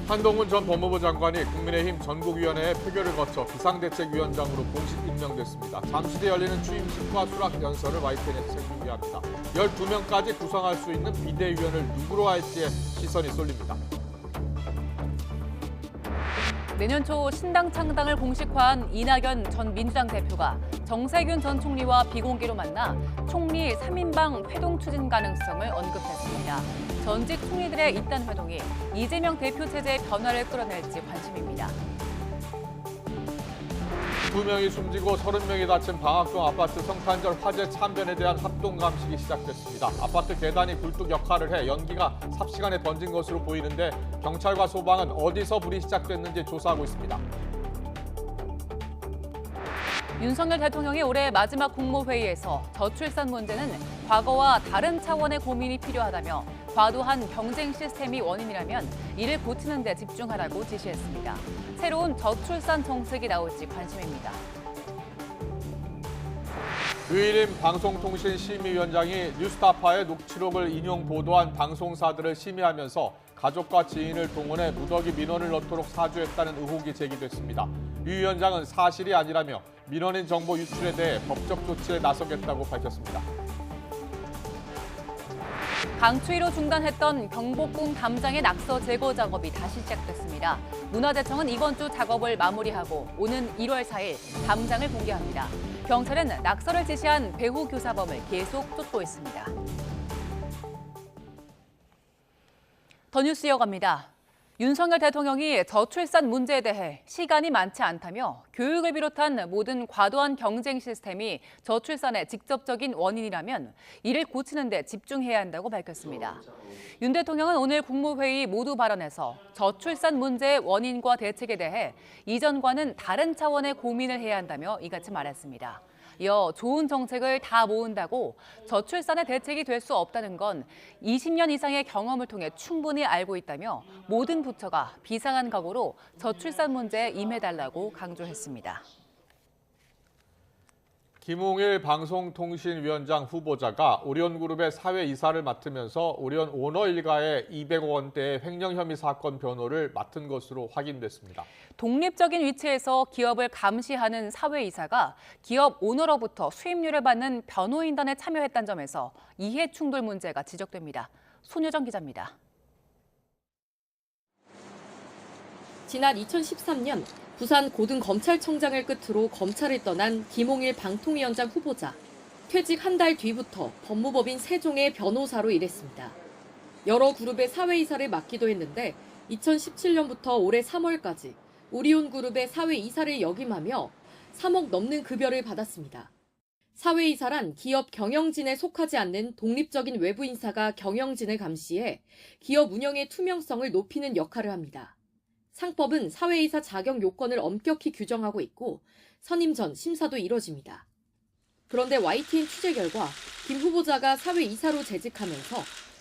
한동훈 전 법무부 장관이 국민의힘 전국위원회의 표결을 거쳐 비상대책위원장으로 공식 임명됐습니다. 잠시 뒤에 열리는 취임식과 수락 연설을 YTN에서 생중계합니다. 12명까지 구성할 수 있는 비대위원을 누구로 할지에 시선이 쏠립니다. 내년 초 신당 창당을 공식화한 이낙연 전 민주당 대표가 정세균 전 총리와 비공개로 만나 총리 3인방 회동 추진 가능성을 언급했습니다. 전직 총리들의 이딴 회동이 이재명 대표 체제의 변화를 끌어낼지 관심입니다. 2명이 숨지고 30명이 다친 방학동 아파트 성탄절 화재 참변에 대한 합동 감식이 시작됐습니다. 아파트 계단이 굴뚝 역할을 해 연기가 삽시간에 번진 것으로 보이는데 경찰과 소방은 어디서 불이 시작됐는지 조사하고 있습니다. 윤석열 대통령이 올해 마지막 국무회의에서 저출산 문제는 과거와 다른 차원의 고민이 필요하다며 과도한 경쟁 시스템이 원인이라면 이를 고치는 데 집중하라고 지시했습니다. 새로운 저출산 정책이 나올지 관심입니다. 유일임 방송통신심의위원장이 뉴스타파의 녹취록을 인용 보도한 방송사들을 심의하면서 가족과 지인을 동원해 무더기 민원을 넣도록 사주했다는 의혹이 제기됐습니다. 유 위원장은 사실이 아니라며 민원인 정보 유출에 대해 법적 조치에 나서겠다고 밝혔습니다. 강추위로 중단했던 경복궁 담장의 낙서 제거 작업이 다시 시작됐습니다. 문화재청은 이번 주 작업을 마무리하고 오는 1월 4일 담장을 공개합니다. 경찰은 낙서를 지시한 배후 교사범을 계속 쫓고 있습니다. 더 뉴스 이어갑니다. 윤석열 대통령이 저출산 문제에 대해 시간이 많지 않다며 교육을 비롯한 모든 과도한 경쟁 시스템이 저출산의 직접적인 원인이라면 이를 고치는 데 집중해야 한다고 밝혔습니다. 윤 대통령은 오늘 국무회의 모두 발언에서 저출산 문제의 원인과 대책에 대해 이전과는 다른 차원의 고민을 해야 한다며 이같이 말했습니다. 이어 좋은 정책을 다 모은다고 저출산의 대책이 될 수 없다는 건 20년 이상의 경험을 통해 충분히 알고 있다며 모든 부처가 비상한 각오로 저출산 문제에 임해달라고 강조했습니다. 김홍일 방송통신위원장 후보자가 오리온그룹의 사회이사를 맡으면서 오리온 오너 일가의 200억 원대의 횡령 혐의 사건 변호를 맡은 것으로 확인됐습니다. 독립적인 위치에서 기업을 감시하는 사회이사가 기업 오너로부터 수임료를 받는 변호인단에 참여했다는 점에서 이해 충돌 문제가 지적됩니다. 손유정 기자입니다. 지난 2013년 부산 고등검찰청장을 끝으로 검찰을 떠난 김홍일 방통위원장 후보자. 퇴직 한 달 뒤부터 법무법인 세종의 변호사로 일했습니다. 여러 그룹의 사회이사를 맡기도 했는데 2017년부터 올해 3월까지 오리온그룹의 사회이사를 역임하며 3억 넘는 급여를 받았습니다. 사회이사란 기업 경영진에 속하지 않는 독립적인 외부 인사가 경영진을 감시해 기업 운영의 투명성을 높이는 역할을 합니다. 상법은 사회이사 자격 요건을 엄격히 규정하고 있고 선임 전 심사도 이뤄집니다. 그런데 YTN 취재 결과 김 후보자가 사회이사로 재직하면서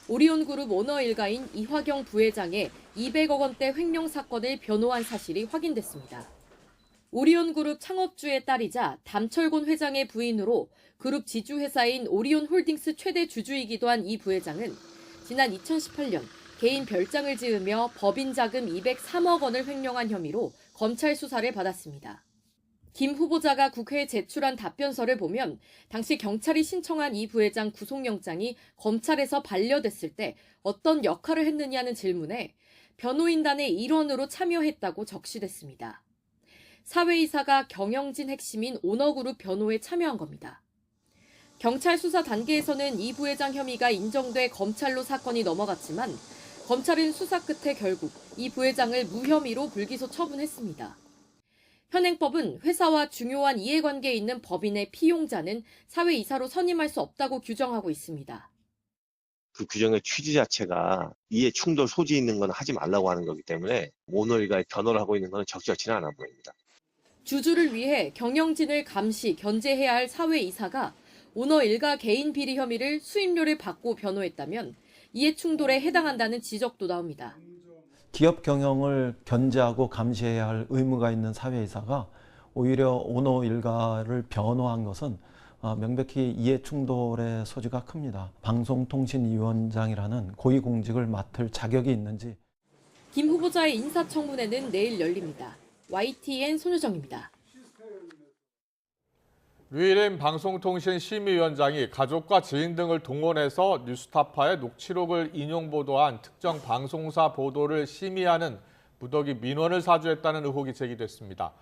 오리온그룹 오너 일가인 이화경 부회장의 200억 원대 횡령 사건을 변호한 사실이 확인됐습니다. 오리온그룹 창업주의 딸이자 담철곤 회장의 부인으로 그룹 지주회사인 오리온홀딩스 최대 주주이기도 한 이 부회장은 지난 2018년 개인 별장을 지으며 법인 자금 203억 원을 횡령한 혐의로 검찰 수사를 받았습니다. 김 후보자가 국회에 제출한 답변서를 보면 당시 경찰이 신청한 이 부회장 구속영장이 검찰에서 반려됐을 때 어떤 역할을 했느냐는 질문에 변호인단의 일원으로 참여했다고 적시됐습니다. 사회이사가 경영진 핵심인 오너그룹 변호에 참여한 겁니다. 경찰 수사 단계에서는 이 부회장 혐의가 인정돼 검찰로 사건이 넘어갔지만 검찰은 수사 끝에 결국 이 부회장을 무혐의로 불기소 처분했습니다. 현행법은 회사와 중요한 이해관계에 있는 법인의 피용자는 사회이사로 선임할 수 없다고 규정하고 있습니다. 그 규정의 취지 자체가 이해 충돌 소지 있는 건 하지 말라고 하는 거기 때문에 오너 일가의 변호를 하고 있는 건 적절치는 않아 보입니다. 주주를 위해 경영진을 감시, 견제해야 할 사회이사가 오너 일가 개인 비리 혐의를 수임료를 받고 변호했다면 이해 충돌에 해당한다는 지적도 나옵니다. 기업 경영을 견제하고 감시해야 할 의무가 있는 사회이사가 오히려 오너 일가를 변호한 것은 명백히 이해 충돌의 소지가 큽니다. 방송통신위원장이라는 고위공직을 맡을 자격이 있는지. 김 후보자의 인사청문회는 내일 열립니다. YTN 손유정입니다. 류일임 방송통신심의위원장이 가족과 지인 등을 동원해서 뉴스타파의 녹취록을 인용 보도한 특정 방송사 보도를 심의하는 무더기 민원을 사주했다는 의혹이 제기됐습니다.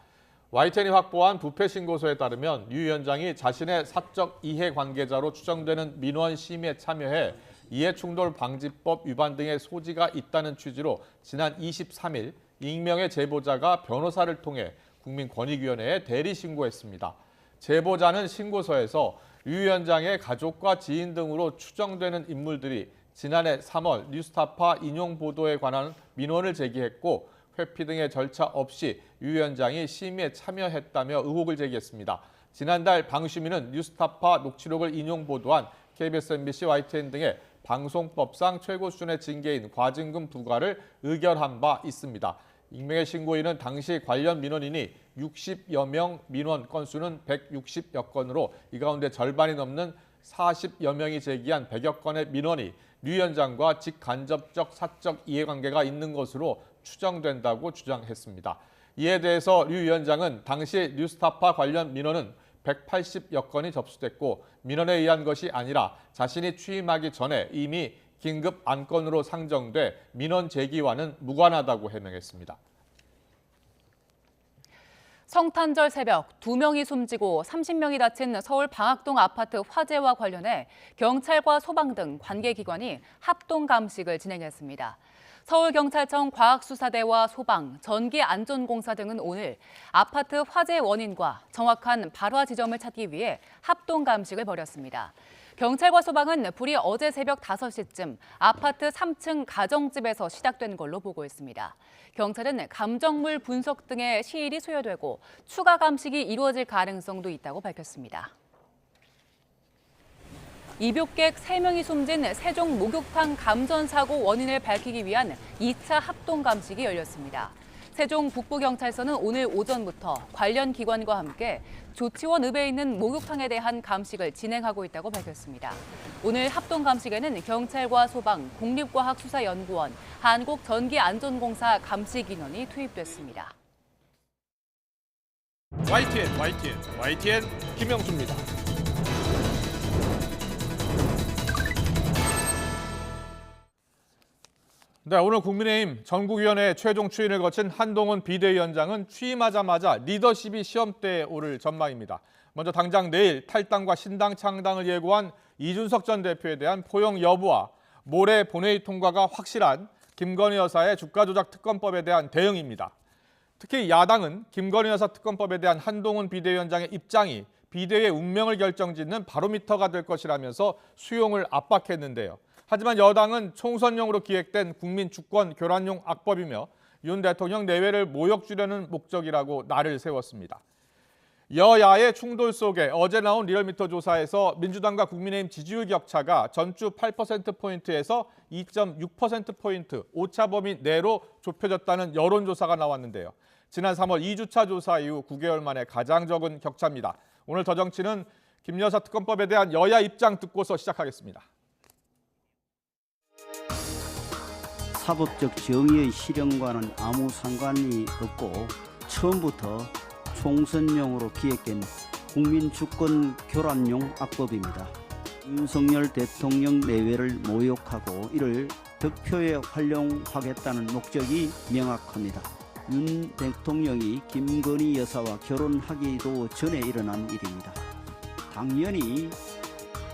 YTN이 확보한 부패 신고서에 따르면 류 위원장이 자신의 사적 이해관계자로 추정되는 민원 심의에 참여해 이해충돌 방지법 위반 등의 소지가 있다는 취지로 지난 23일 익명의 제보자가 변호사를 통해 국민권익위원회에 대리 신고했습니다. 제보자는 신고서에서 류 위원장의 가족과 지인 등으로 추정되는 인물들이 지난해 3월 뉴스타파 인용 보도에 관한 민원을 제기했고 회피 등의 절차 없이 류 위원장이 심의에 참여했다며 의혹을 제기했습니다. 지난달 방심위는 뉴스타파 녹취록을 인용 보도한 KBS, MBC, YTN 등의 방송법상 최고 수준의 징계인 과징금 부과를 의결한 바 있습니다. 익명의 신고인은 당시 관련 민원인이 60여 명, 민원 건수는 160여 건으로 이 가운데 절반이 넘는 40여 명이 제기한 100여 건의 민원이 류 위원장과 직간접적 사적 이해관계가 있는 것으로 추정된다고 주장했습니다. 이에 대해서 류 위원장은 당시 뉴스타파 관련 민원은 180여 건이 접수됐고 민원에 의한 것이 아니라 자신이 취임하기 전에 이미 긴급 안건으로 상정돼 민원 제기와는 무관하다고 해명했습니다. 성탄절 새벽 2명이 숨지고 30명이 다친 서울 방학동 아파트 화재와 관련해 경찰과 소방 등 관계기관이 합동 감식을 진행했습니다. 서울경찰청 과학수사대와 소방, 전기안전공사 등은 오늘 아파트 화재 원인과 정확한 발화 지점을 찾기 위해 합동 감식을 벌였습니다. 경찰과 소방은 불이 어제 새벽 5시쯤 아파트 3층 가정집에서 시작된 걸로 보고 있습니다. 경찰은 감정물 분석 등의 시일이 소요되고 추가 감식이 이루어질 가능성도 있다고 밝혔습니다. 입욕객 3명이 숨진 세종 목욕탕 감전 사고 원인을 밝히기 위한 2차 합동 감식이 열렸습니다. 세종 북부경찰서는 오늘 오전부터 관련 기관과 함께 조치원 읍에 있는 목욕탕에 대한 감식을 진행하고 있다고 밝혔습니다. 오늘 합동 감식에는 경찰과 소방, 국립과학수사연구원, 한국전기안전공사 감식 인원이 투입됐습니다. YTN 김영수입니다. 네, 오늘 국민의힘 전국위원회 최종 추인을 거친 한동훈 비대위원장은 취임하자마자 리더십이 시험대에 오를 전망입니다. 먼저 당장 내일 탈당과 신당 창당을 예고한 이준석 전 대표에 대한 포용 여부와 모레 본회의 통과가 확실한 김건희 여사의 주가조작 특검법에 대한 대응입니다. 특히 야당은 김건희 여사 특검법에 대한 한동훈 비대위원장의 입장이 비대위의 운명을 결정짓는 바로미터가 될 것이라면서 수용을 압박했는데요. 하지만 여당은 총선용으로 기획된 국민 주권 교란용 악법이며 윤 대통령 내외를 모욕 주려는 목적이라고 날을 세웠습니다. 여야의 충돌 속에 어제 나온 리얼미터 조사에서 민주당과 국민의힘 지지율 격차가 전주 8%포인트에서 2.6%포인트, 오차 범위 내로 좁혀졌다는 여론조사가 나왔는데요. 지난 3월 2주차 조사 이후 9개월 만에 가장 적은 격차입니다. 오늘 더 정치는 김 여사 특검법에 대한 여야 입장 듣고서 시작하겠습니다. 사법적 정의의 실현과는 아무 상관이 없고 처음부터 총선용으로 기획된 국민주권 교란용 악법입니다. 윤석열 대통령 내외를 모욕하고 이를 득표에 활용하겠다는 목적이 명확합니다. 윤 대통령이 김건희 여사와 결혼하기도 전에 일어난 일입니다. 당연히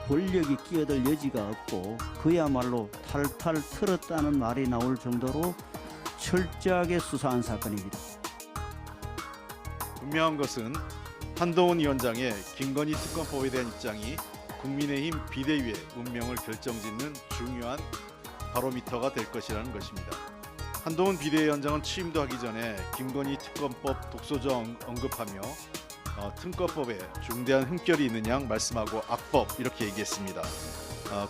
권력이 끼어들 여지가 없고 그야말로 탈탈 털었다는 말이 나올 정도로 철저하게 수사한 사건입니다. 분명한 것은 한동훈 위원장의 김건희 특검법에 대한 입장이 국민의힘 비대위의 운명을 결정짓는 중요한 바로미터가 될 것이라는 것입니다. 한동훈 비대위원장은 취임도 하기 전에 김건희 특검법 독소조항 언급하며 특검법에 중대한 흠결이 있는 양 말씀하고 악법 이렇게 얘기했습니다.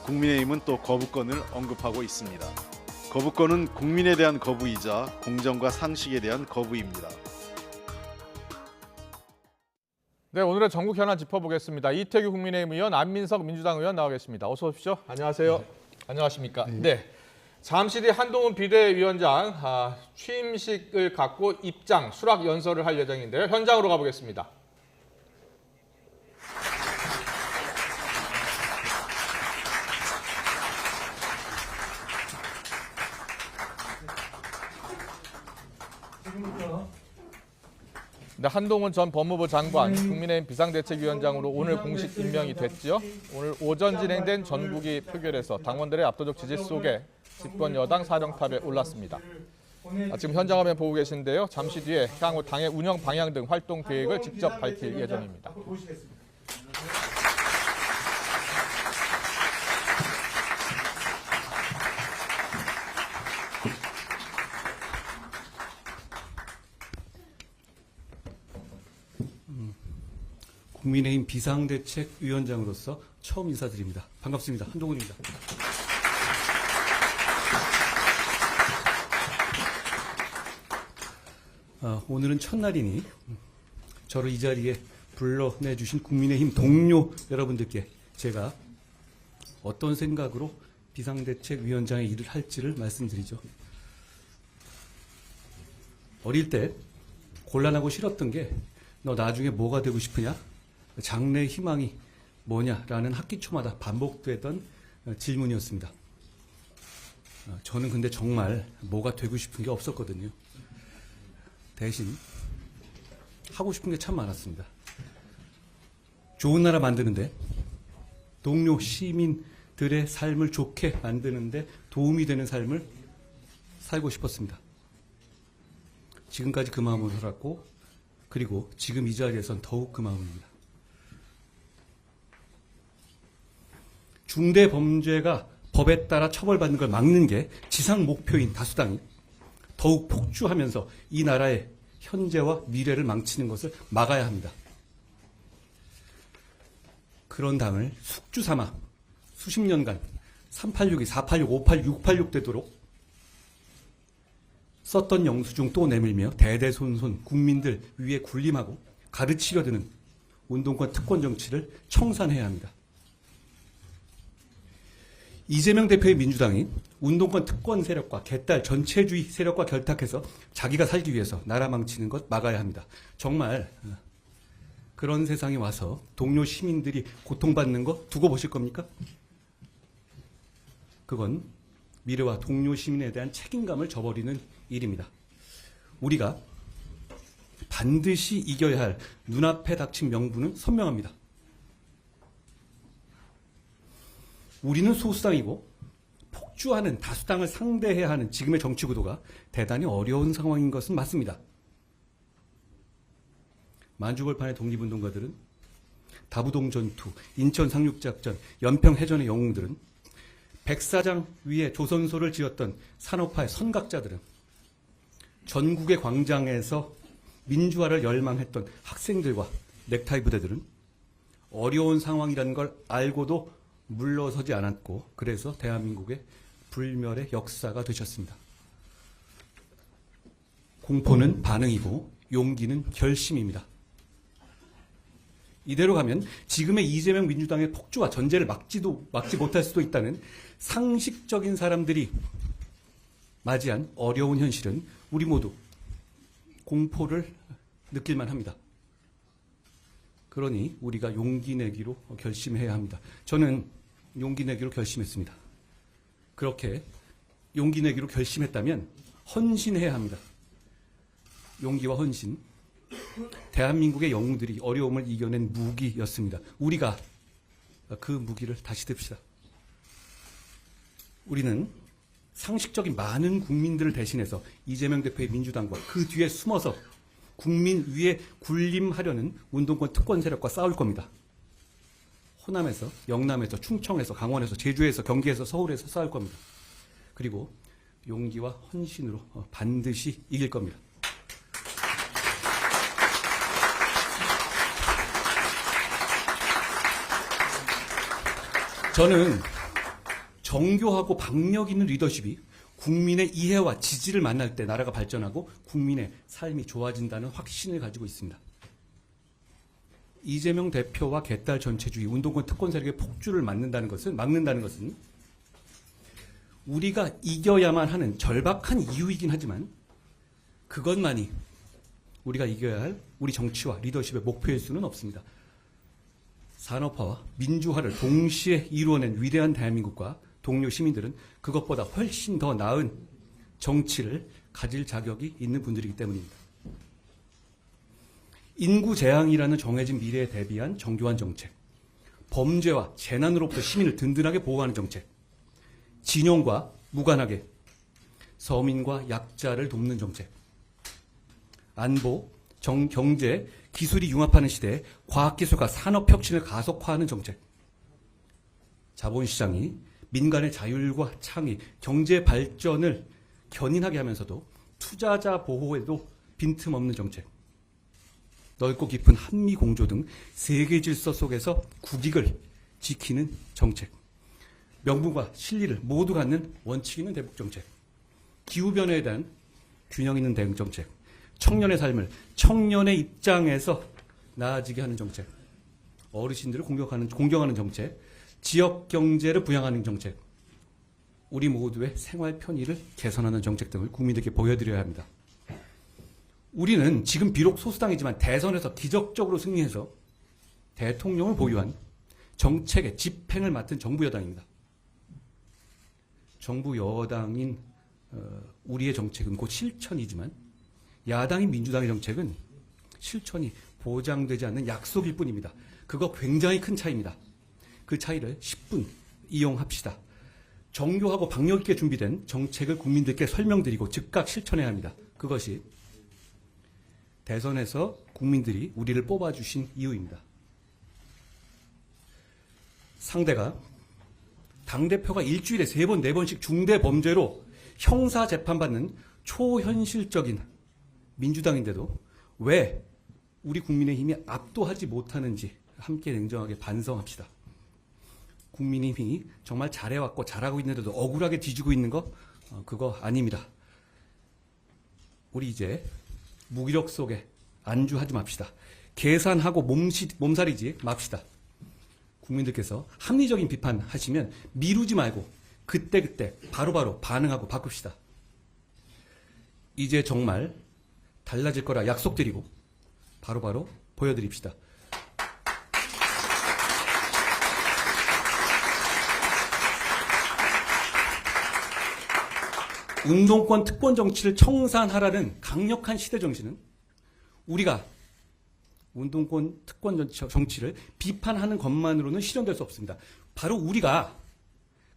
국민의힘은 또 거부권을 언급하고 있습니다. 거부권은 국민에 대한 거부이자 공정과 상식에 대한 거부입니다. 네, 오늘의 전국 현안 짚어보겠습니다. 이태규 국민의힘 의원, 안민석 민주당 의원 나와 계십니다. 어서 오십시오. 안녕하세요. 안녕하십니까. 네. 잠시 뒤 한동훈 비대위원장 취임식을 갖고 입장, 수락 연설을 할 예정인데요. 현장으로 가보겠습니다. 네, 한동훈 전 법무부 장관, 국민의힘 비상대책위원장으로 오늘 공식 임명이 됐죠. 오늘 오전 진행된 전국위 표결에서 당원들의 압도적 지지 속에 집권 여당 사령탑에 올랐습니다. 지금 현장 화면 보고 계신데요. 잠시 뒤에 향후 당의 운영 방향 등 활동 계획을 직접 밝힐 예정입니다. 국민의힘 비상대책위원장으로서 처음 인사드립니다. 반갑습니다. 한동훈입니다. 오늘은 첫날이니 저를 이 자리에 불러내주신 국민의힘 동료 여러분들께 제가 어떤 생각으로 비상대책위원장의 일을 할지를 말씀드리죠. 어릴 때 곤란하고 싫었던 게 너 나중에 뭐가 되고 싶으냐? 장래 희망이 뭐냐라는 학기 초마다 반복되던 질문이었습니다. 저는 근데 정말 뭐가 되고 싶은 게 없었거든요. 대신 하고 싶은 게 참 많았습니다. 좋은 나라 만드는데, 동료 시민들의 삶을 좋게 만드는데 도움이 되는 삶을 살고 싶었습니다. 지금까지 그 마음으로 살았고, 그리고 지금 이 자리에선 더욱 그 마음입니다. 중대 범죄가 법에 따라 처벌받는 걸 막는 게 지상 목표인 다수당이 더욱 폭주하면서 이 나라의 현재와 미래를 망치는 것을 막아야 합니다. 그런 당을 숙주 삼아 수십 년간 386이 486, 586, 686 되도록 썼던 영수증 또 내밀며 대대손손 국민들 위에 군림하고 가르치려 드는 운동권 특권 정치를 청산해야 합니다. 이재명 대표의 민주당이 운동권 특권 세력과 개딸 전체주의 세력과 결탁해서 자기가 살기 위해서 나라 망치는 것 막아야 합니다. 정말 그런 세상에 와서 동료 시민들이 고통받는 거 두고 보실 겁니까? 그건 미래와 동료 시민에 대한 책임감을 저버리는 일입니다. 우리가 반드시 이겨야 할 눈앞에 닥친 명분은 선명합니다. 우리는 소수당이고 폭주하는 다수당을 상대해야 하는 지금의 정치 구도가 대단히 어려운 상황인 것은 맞습니다. 만주벌판의 독립운동가들은 다부동 전투, 인천 상륙작전, 연평 해전의 영웅들은 백사장 위에 조선소를 지었던 산업화의 선각자들은 전국의 광장에서 민주화를 열망했던 학생들과 넥타이 부대들은 어려운 상황이라는 걸 알고도 물러서지 않았고 그래서 대한민국의 불멸의 역사가 되셨습니다. 공포는 반응이고 용기는 결심입니다. 이대로 가면 지금의 이재명 민주당의 폭주와 전제를 막지 못할 수도 있다는 상식적인 사람들이 맞이한 어려운 현실은 우리 모두 공포를 느낄만 합니다. 그러니 우리가 용기 내기로 결심해야 합니다. 저는 용기 내기로 결심했습니다. 그렇게 용기 내기로 결심했다면 헌신해야 합니다. 용기와 헌신, 대한민국의 영웅들이 어려움을 이겨낸 무기였습니다. 우리가 그 무기를 다시 듭시다. 우리는 상식적인 많은 국민들을 대신해서 이재명 대표의 민주당과 그 뒤에 숨어서 국민 위에 군림하려는 운동권 특권 세력과 싸울 겁니다. 호남에서, 영남에서, 충청에서, 강원에서, 제주에서, 경기에서, 서울에서 싸울 겁니다. 그리고 용기와 헌신으로 반드시 이길 겁니다. 저는 정교하고 박력 있는 리더십이 국민의 이해와 지지를 만날 때 나라가 발전하고 국민의 삶이 좋아진다는 확신을 가지고 있습니다. 이재명 대표와 개딸 전체주의 운동권 특권 세력의 폭주를 막는다는 것은 우리가 이겨야만 하는 절박한 이유이긴 하지만 그것만이 우리가 이겨야 할 우리 정치와 리더십의 목표일 수는 없습니다. 산업화와 민주화를 동시에 이루어낸 위대한 대한민국과 동료 시민들은 그것보다 훨씬 더 나은 정치를 가질 자격이 있는 분들이기 때문입니다. 인구 재앙이라는 정해진 미래에 대비한 정교한 정책, 범죄와 재난으로부터 시민을 든든하게 보호하는 정책, 진영과 무관하게 서민과 약자를 돕는 정책, 안보, 경제, 기술이 융합하는 시대에 과학기술과 산업혁신을 가속화하는 정책, 자본시장이 민간의 자율과 창의, 경제 발전을 견인하게 하면서도 투자자 보호에도 빈틈없는 정책, 넓고 깊은 한미 공조 등 세계 질서 속에서 국익을 지키는 정책, 명분과 실리를 모두 갖는 원칙 있는 대북 정책, 기후변화에 대한 균형 있는 대응 정책, 청년의 삶을 청년의 입장에서 나아지게 하는 정책, 어르신들을 공경하는 정책, 지역 경제를 부양하는 정책, 우리 모두의 생활 편의를 개선하는 정책 등을 국민들께 보여드려야 합니다. 우리는 지금 비록 소수당이지만 대선에서 기적적으로 승리해서 대통령을 보유한 정책의 집행을 맡은 정부 여당입니다. 정부 여당인 우리의 정책은 곧 실천이지만 야당인 민주당의 정책은 실천이 보장되지 않는 약속일 뿐입니다. 그거 굉장히 큰 차이입니다. 그 차이를 10분 이용합시다. 정교하고 박력 있게 준비된 정책을 국민들께 설명드리고 즉각 실천해야 합니다. 그것이 대선에서 국민들이 우리를 뽑아주신 이유입니다. 상대가 당대표가 일주일에 3번, 4번씩 중대 범죄로 형사 재판받는 초현실적인 민주당인데도 왜 우리 국민의힘이 압도하지 못하는지 함께 냉정하게 반성합시다. 국민의힘이 정말 잘해왔고 잘하고 있는데도 억울하게 뒤지고 있는 거 그거 아닙니다. 우리 이제 무기력 속에 안주하지 맙시다. 계산하고 몸살이지 맙시다. 국민들께서 합리적인 비판하시면 미루지 말고 그때그때 바로바로 반응하고 바꿉시다. 이제 정말 달라질 거라 약속드리고 바로바로 보여드립시다. 운동권 특권 정치를 청산하라는 강력한 시대 정신은 우리가 운동권 특권 정치를 비판하는 것만으로는 실현될 수 없습니다. 바로 우리가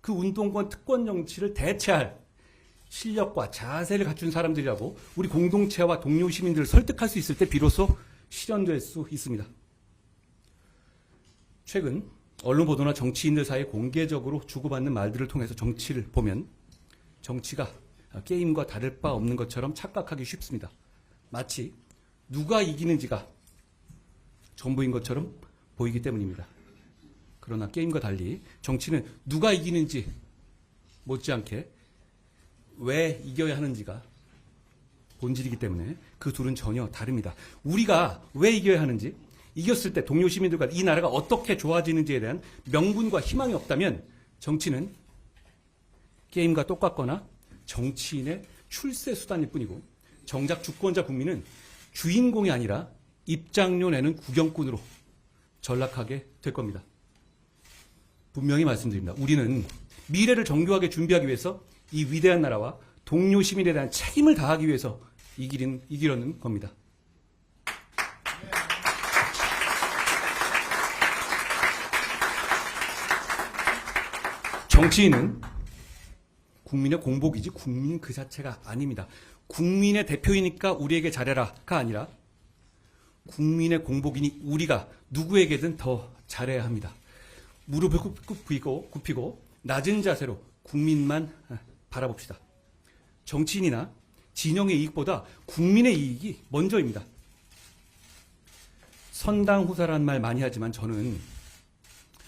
그 운동권 특권 정치를 대체할 실력과 자세를 갖춘 사람들이라고 우리 공동체와 동료 시민들을 설득할 수 있을 때 비로소 실현될 수 있습니다. 최근 언론 보도나 정치인들 사이에 공개적으로 주고받는 말들을 통해서 정치를 보면 정치가 게임과 다를 바 없는 것처럼 착각하기 쉽습니다. 마치 누가 이기는지가 전부인 것처럼 보이기 때문입니다. 그러나 게임과 달리 정치는 누가 이기는지 못지않게 왜 이겨야 하는지가 본질이기 때문에 그 둘은 전혀 다릅니다. 우리가 왜 이겨야 하는지, 이겼을 때 동료 시민들과 이 나라가 어떻게 좋아지는지에 대한 명분과 희망이 없다면 정치는 게임과 똑같거나 정치인의 출세 수단일 뿐이고 정작 주권자 국민은 주인공이 아니라 입장료 내는 구경꾼으로 전락하게 될 겁니다. 분명히 말씀드립니다. 우리는 미래를 정교하게 준비하기 위해서 이 위대한 나라와 동료 시민에 대한 책임을 다하기 위해서 이기려는 겁니다. 정치인은 국민의 공복이지 국민 그 자체가 아닙니다. 국민의 대표이니까 우리에게 잘해라가 아니라 국민의 공복이니 우리가 누구에게든 더 잘해야 합니다. 무릎을 굽히고 낮은 자세로 국민만 바라봅시다. 정치인이나 진영의 이익보다 국민의 이익이 먼저입니다. 선당후사라는 말 많이 하지만 저는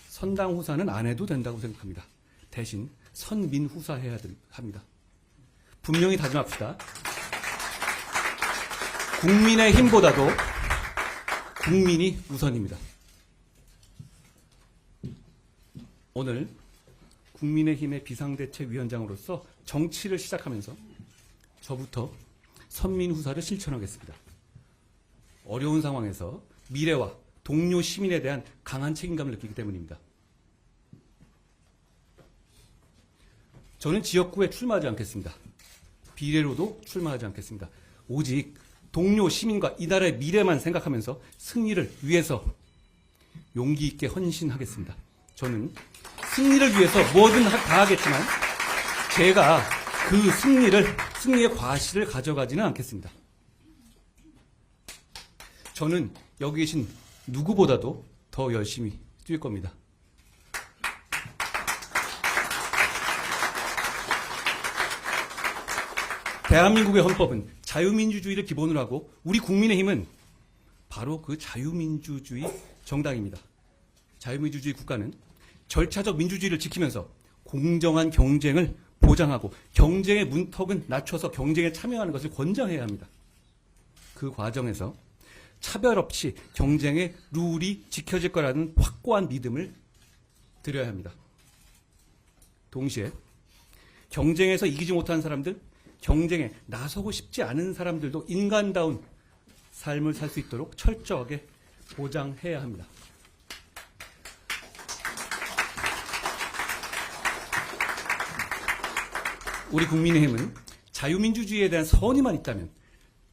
선당후사는 안 해도 된다고 생각합니다. 대신 선민후사해야 합니다. 분명히 다짐합시다. 국민의 힘보다도 국민이 우선입니다. 오늘 국민의힘의 비상대책위원장으로서 정치를 시작하면서 저부터 선민후사를 실천하겠습니다. 어려운 상황에서 미래와 동료 시민에 대한 강한 책임감을 느끼기 때문입니다. 저는 지역구에 출마하지 않겠습니다. 비례로도 출마하지 않겠습니다. 오직 동료 시민과 이 나라의 미래만 생각하면서 승리를 위해서 용기 있게 헌신하겠습니다. 저는 승리를 위해서 뭐든 다 하겠지만 제가 그 승리의 과실을 가져가지는 않겠습니다. 저는 여기 계신 누구보다도 더 열심히 뛸 겁니다. 대한민국의 헌법은 자유민주주의를 기본으로 하고 우리 국민의힘은 바로 그 자유민주주의 정당입니다. 자유민주주의 국가는 절차적 민주주의를 지키면서 공정한 경쟁을 보장하고 경쟁의 문턱은 낮춰서 경쟁에 참여하는 것을 권장해야 합니다. 그 과정에서 차별 없이 경쟁의 룰이 지켜질 거라는 확고한 믿음을 드려야 합니다. 동시에 경쟁에서 이기지 못하는 사람들, 경쟁에 나서고 싶지 않은 사람들도 인간다운 삶을 살 수 있도록 철저하게 보장해야 합니다. 우리 국민의힘은 자유민주주의에 대한 선의만 있다면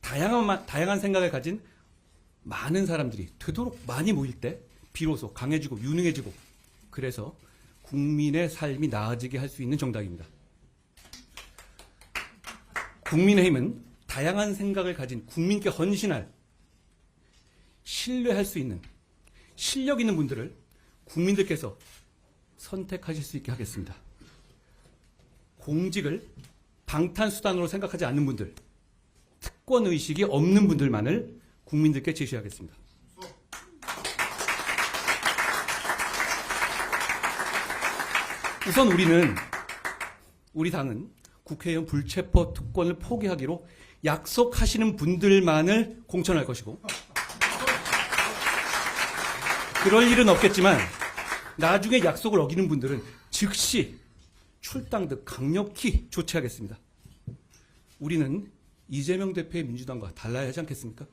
다양한 생각을 가진 많은 사람들이 되도록 많이 모일 때 비로소 강해지고 유능해지고 그래서 국민의 삶이 나아지게 할 수 있는 정당입니다. 국민의힘은 다양한 생각을 가진 국민께 헌신할 신뢰할 수 있는 실력 있는 분들을 국민들께서 선택하실 수 있게 하겠습니다. 공직을 방탄수단으로 생각하지 않는 분들, 특권의식이 없는 분들만을 국민들께 제시하겠습니다. 우선 우리 당은 국회의원 불체포 특권을 포기하기로 약속하시는 분들만을 공천할 것이고 그럴 일은 없겠지만 나중에 약속을 어기는 분들은 즉시 출당 등 강력히 조치하겠습니다. 우리는 이재명 대표의 민주당과 달라야 하지 않겠습니까?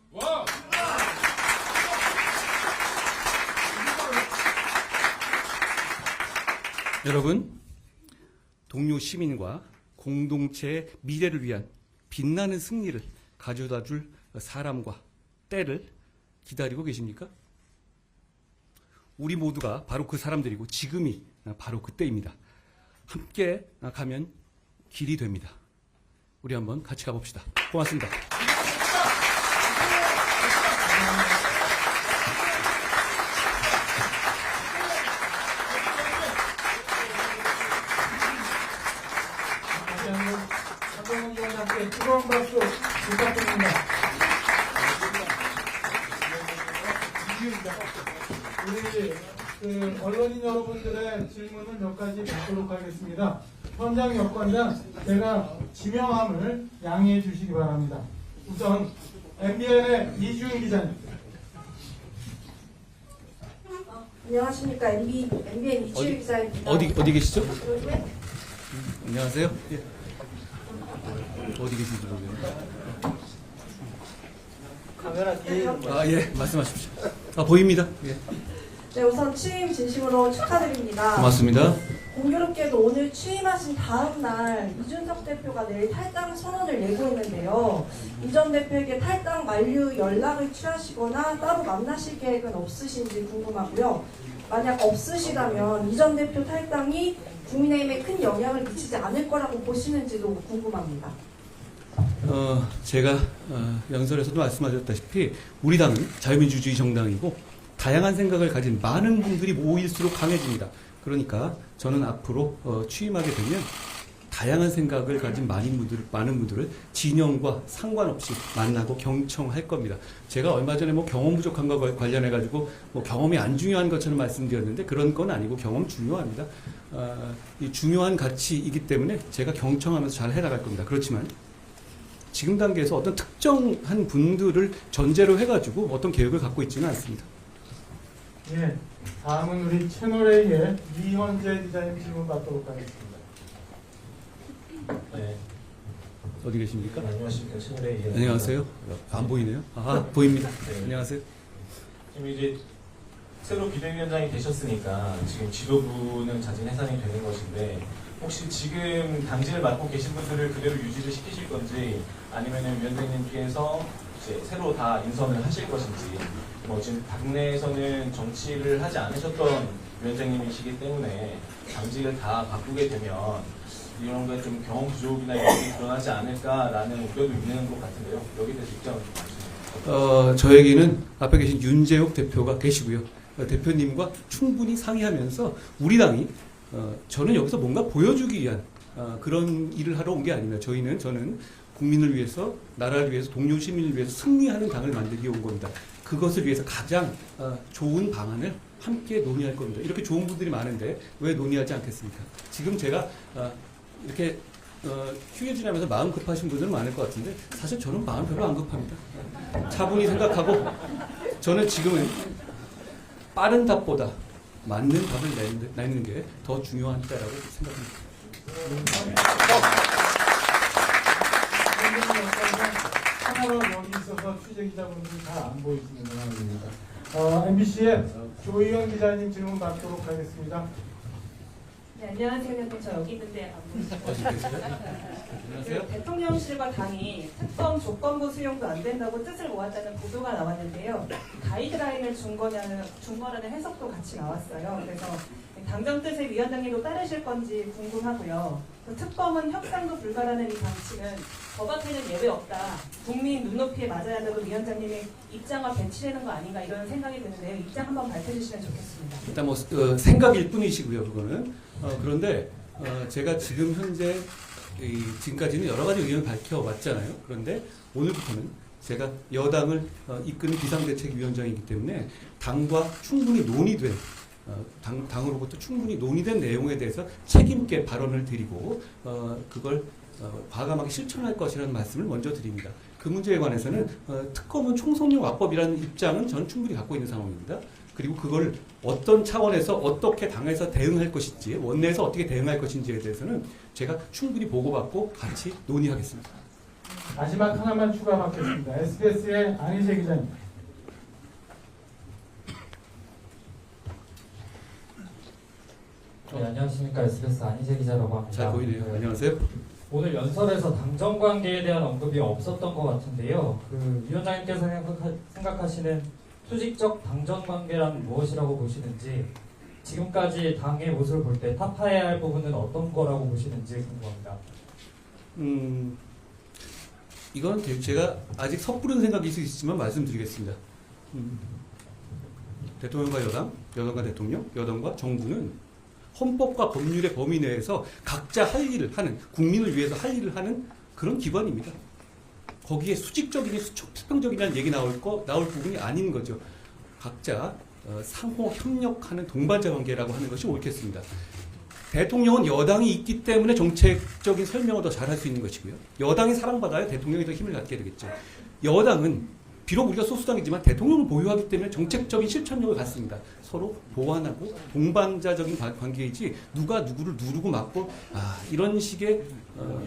여러분, 동료 시민과 공동체의 미래를 위한 빛나는 승리를 가져다 줄 사람과 때를 기다리고 계십니까? 우리 모두가 바로 그 사람들이고 지금이 바로 그때입니다. 함께 가면 길이 됩니다. 우리 한번 같이 가봅시다. 고맙습니다. 박정훈 위원장께 뜨거운 박수 부탁드립니다. 우리 언론인 여러분들의 질문을 몇 가지 받도록 하겠습니다. 현장 여권장 제가 지명함을 양해해 주시기 바랍니다. 우선 MBN의 이주인 기자님. 안녕하십니까. MBN 이주인 기자입니다. 어디 계시죠? 안녕하세요. 예. 어디 계신지 모르겠네요. 카메라 뒤에 예, 말씀하십시오. 보입니다. 예. 네, 우선 취임 진심으로 축하드립니다. 고맙습니다. 공교롭게도 오늘 취임하신 다음 날 이준석 대표가 내일 탈당 선언을 내고 있는데요. 이 전 대표에게 탈당 만료 연락을 취하시거나 따로 만나실 계획은 없으신지 궁금하고요. 만약 없으시다면 이 전 대표 탈당이 국민의힘에 큰 영향을 미치지 않을 거라고 보시는지도 궁금합니다. 제가 연설에서도 말씀하셨다시피 우리 당은 자유민주주의 정당이고 다양한 생각을 가진 많은 분들이 모일수록 강해집니다. 그러니까 저는 앞으로 취임하게 되면 다양한 생각을 가진 많은 분들을 진영과 상관없이 만나고 경청할 겁니다. 제가 얼마 전에 경험 부족한 거 관련해 가지고 경험이 안 중요한 것처럼 말씀드렸는데 그런 건 아니고 경험 중요합니다. 이 중요한 가치이기 때문에 제가 경청하면서 잘 해나갈 겁니다. 그렇지만 지금 단계에서 어떤 특정한 분들을 전제로 해가지고 어떤 계획을 갖고 있지는 않습니다. 예, 다음은 우리 채널A의 이현재 기자님 질문 받도록 하겠습니다. 네, 어디 계십니까? 안녕하십니까. 채널A 안녕하세요. 안 보이네요. 아, 보입니다. 네. 안녕하세요. 지금 이제 새로 비대위원장이 되셨으니까 지금 지도부는 잦은 해산이 되는 것인데 혹시 지금 당직을 맡고 계신 분들을 그대로 유지를 시키실 건지 아니면은 위원장님께서 이제 새로 다 인선을 하실 것인지 뭐 지금 당내에서는 정치를 하지 않으셨던 위원장님이시기 때문에 당직을 다 바꾸게 되면 이런 거에 좀 경험 부족이나 이런 게 드러나지 않을까라는 우려도 있는 것 같은데요. 여기에 대해서 입장을 좀 말씀해 주세요. 저에게는 앞에 계신 윤재욱 대표가 계시고요. 대표님과 충분히 상의하면서 우리 당이 저는 여기서 뭔가 보여주기 위한 그런 일을 하러 온 게 아닙니다. 저는 국민을 위해서, 나라를 위해서, 동료 시민을 위해서 승리하는 당을 만들기 온 겁니다. 그것을 위해서 가장 좋은 방안을 함께 논의할 겁니다. 이렇게 좋은 분들이 많은데 왜 논의하지 않겠습니까? 지금 제가 이렇게 휴게 지나면서 마음 급하신 분들은 많을 것 같은데 사실 저는 마음 별로 안 급합니다. 차분히 생각하고 저는 지금은 빠른 답보다 맞는 답을 내는 게 더 중요한 때라고 생각합니다. 하나로 여기 있어서 취재 기자분들이 잘 안 보이시는 상황입니다. MBC의 조희연 기자님 질문 받도록 하겠습니다. 네, 안녕하세요. 저 여기 있는데 안 보이시죠? 안녕하세요. 대통령실과 당이 특검 조건부 수용도 안 된다고 뜻을 모았다는 보도가 나왔는데요. 가이드라인을 준 거라는 해석도 같이 나왔어요. 그래서 당정 뜻을 위원장님도 따르실 건지 궁금하고요. 특검은 협상도 불가라는 이 방침은 법 앞에는 예외 없다. 국민 눈높이에 맞아야 한다고 위원장님의 입장과 배치되는 거 아닌가 이런 생각이 드는데요. 입장 한번 밝혀 주시면 좋겠습니다. 일단 뭐 생각일 뿐이시고요, 그거는. 그런데 제가 지금 현재 지금까지는 여러 가지 의견을 밝혀왔잖아요. 그런데 오늘부터는 제가 여당을 이끄는 비상대책위원장이기 때문에 당과 충분히 논의된 당으로부터 충분히 논의된 내용에 대해서 책임 있게 발언을 드리고 그걸 과감하게 실천할 것이라는 말씀을 먼저 드립니다. 그 문제에 관해서는 특검은 총선용 와법이라는 입장은 저는 충분히 갖고 있는 상황입니다. 그리고 그걸 어떤 차원에서 어떻게 당에서 대응할 것인지, 원내에서 어떻게 대응할 것인지에 대해서는 제가 충분히 보고받고 같이 논의하겠습니다. 마지막 하나만 추가 받겠습니다. SBS의 안희재 기자님. 네, 안녕하십니까. SBS 안희재 기자라고 합니다. 잘 보이네요. 네. 안녕하세요. 오늘 연설에서 당정 관계에 대한 언급이 없었던 것 같은데요. 위원장님께서 생각하시는 수직적 당정 관계란 무엇이라고 보시는지, 지금까지 당의 모습을 볼 때 타파해야 할 부분은 어떤 거라고 보시는지 궁금합니다. 이건 제가 아직 섣부른 생각일 수 있지만 말씀드리겠습니다. 대통령과 여당, 여당과 대통령, 여당과 정부는 헌법과 법률의 범위 내에서 각자 할 일을 하는, 국민을 위해서 할 일을 하는 그런 기관입니다. 거기에 수직적이니 수평적이라는 얘기 나올 부분이 아닌 거죠. 각자 상호 협력하는 동반자 관계라고 하는 것이 옳겠습니다. 대통령은 여당이 있기 때문에 정책적인 설명을 더 잘할 수 있는 것이고요. 여당이 사랑받아야 대통령이 더 힘을 갖게 되겠죠. 여당은 비록 우리가 소수당이지만 대통령을 보유하기 때문에 정책적인 실천력을 갖습니다. 서로 보완하고 동반자적인 관계이지 누가 누구를 누르고 막고 이런 식의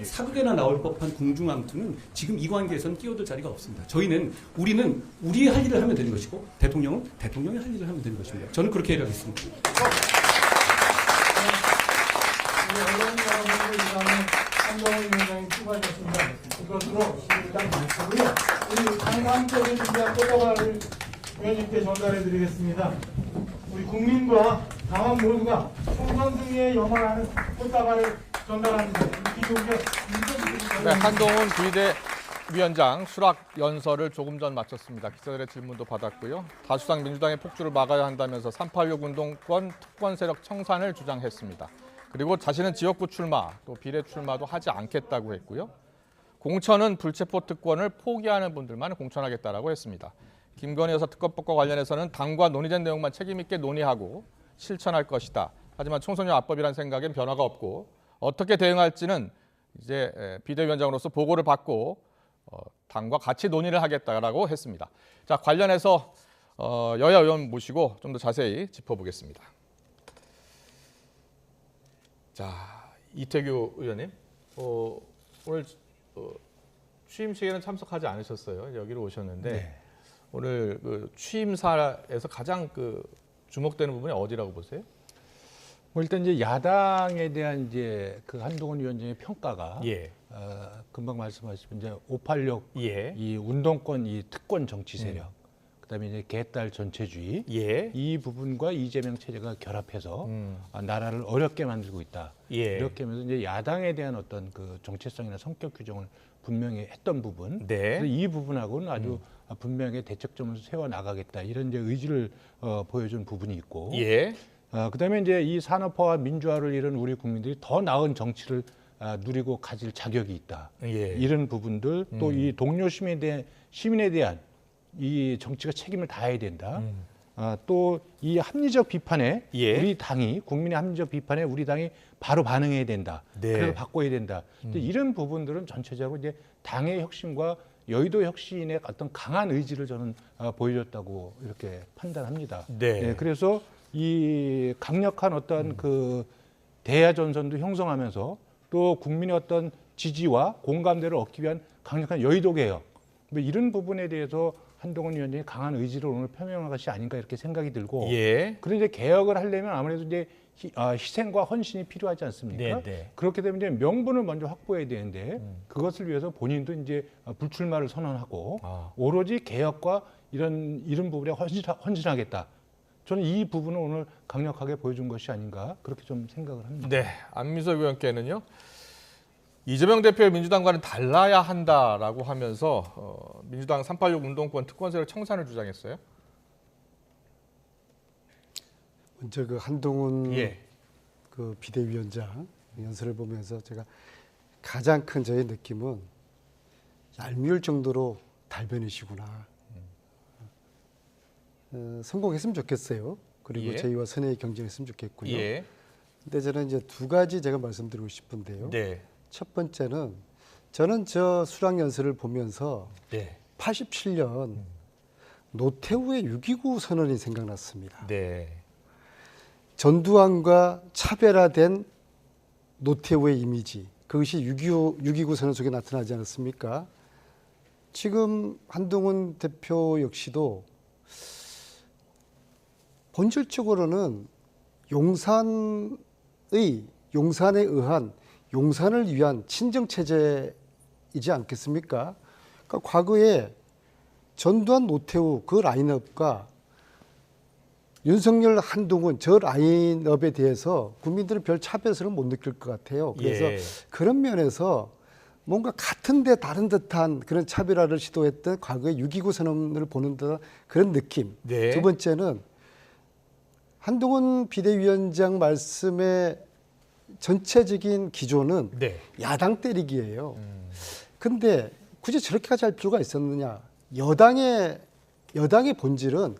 사극에나 나올 법한 궁중암투는 지금 이 관계에서는 끼어들 자리가 없습니다. 우리는 우리의 할 일을 하면 되는 것이고 대통령은 대통령의 할 일을 하면 되는 것입니다. 저는 그렇게 일하겠습니다. 한동훈 위원장이 추가하셨습니다. 이것으로 일단 마치고요. 우리 당상적인 준비한 꽃다발을 위원님께 전달해드리겠습니다. 우리 국민과 당원 모두가 총선 승리에 염원하는 꽃다발을 전달합니다. 네, 한동훈 비대위원장 수락 연설을 조금 전 마쳤습니다. 기자들의 질문도 받았고요. 다수당 민주당의 폭주를 막아야 한다면서 386 운동권 특권 세력 청산을 주장했습니다. 그리고 자신은 지역구 출마, 또 비례 출마도 하지 않겠다고 했고요. 공천은 불체포 특권을 포기하는 분들만 공천하겠다라고 했습니다. 김건희 여사 특검법과 관련해서는 당과 논의된 내용만 책임 있게 논의하고 실천할 것이다. 하지만 총선용 압법이라는 생각엔 변화가 없고 어떻게 대응할지는 이제 비대위원장으로서 보고를 받고 당과 같이 논의를 하겠다라고 했습니다. 자, 관련해서 여야 의원 모시고 좀 더 자세히 짚어보겠습니다. 자, 이태규 의원님, 오늘 취임식에는 참석하지 않으셨어요. 여기로 오셨는데 네. 오늘 그 취임사에서 가장 그 주목되는 부분이 어디라고 보세요? 뭐 일단 이제 야당에 대한 이제 그 한동훈 위원장의 평가가 예. 금방 말씀하신 이제 586 예. 이 운동권 이 특권 정치 세력 그다음에 이제 개딸 전체주의 예. 이 부분과 이재명 체제가 결합해서 나라를 어렵게 만들고 있다. 예. 이렇게 하면서 이제 야당에 대한 어떤 그 정체성이나 성격 규정을 분명히 했던 부분. 네. 그래서 이 부분하고는 아주 분명히 대책점을 세워 나가겠다 이런 이제 의지를 보여준 부분이 있고. 예. 그다음에 이제 이 산업화와 민주화를 이룬 우리 국민들이 더 나은 정치를 누리고 가질 자격이 있다. 예. 이런 부분들 또 이 동료 시민에 대한 이 정치가 책임을 다해야 된다. 또 이 합리적 비판에 예. 우리 당이 국민의 합리적 비판에 우리 당이 바로 반응해야 된다. 네. 그래서 바꿔야 된다. 이런 부분들은 전체적으로 이제 당의 혁신과 여의도 혁신의 어떤 강한 의지를 저는 보여줬다고 이렇게 판단합니다. 네. 그래서 이 강력한 어떤 그 대야 전선도 형성하면서 또 국민의 어떤 지지와 공감대를 얻기 위한 강력한 여의도 개혁 뭐 이런 부분에 대해서 한동훈 위원장이 강한 의지를 오늘 표명한 것이 아닌가 이렇게 생각이 들고 예. 그런데 개혁을 하려면 아무래도 이제 희생과 헌신이 필요하지 않습니까? 네, 네. 그렇게 되면 이제 명분을 먼저 확보해야 되는데 그것을 위해서 본인도 이제 불출마를 선언하고 오로지 개혁과 이런 부분에 헌신하겠다. 저는 이 부분을 오늘 강력하게 보여준 것이 아닌가 그렇게 좀 생각을 합니다. 네, 안민석 의원께는요. 이재명 대표의 민주당과는 달라야 한다라고 하면서 민주당 386 운동권 특권 세력 청산을 주장했어요. 먼저 그 한동훈 예. 그 비대위원장 연설을 보면서 제가 가장 큰 저의 느낌은 얄미울 정도로 달변이시구나. 성공했으면 좋겠어요. 그리고 예. 저희와 선의의 경쟁했으면 좋겠고요. 예. 근데 저는 이제 두 가지 제가 말씀드리고 싶은데요. 네. 첫 번째는 저는 저 수락 연설을 보면서 네. 87년 노태우의 6.29 선언이 생각났습니다. 네. 전두환과 차별화된 노태우의 이미지, 그것이 6.29 선언 속에 나타나지 않았습니까? 지금 한동훈 대표 역시도 본질적으로는 용산에 의한 용산을 위한 친정체제이지 않겠습니까? 그러니까 과거에 전두환, 노태우 그 라인업과 윤석열, 한동훈 저 라인업에 대해서 국민들은 별 차별성을 못 느낄 것 같아요. 그래서 예. 그런 면에서 뭔가 같은데 다른 듯한 그런 차별화를 시도했던 과거의 6.29 선언을 보는 듯한 그런 느낌. 네. 두 번째는 한동훈 비대위원장 말씀의 전체적인 기조는 네. 야당 때리기예요. 근데 굳이 저렇게까지 할 필요가 있었느냐? 여당의 본질은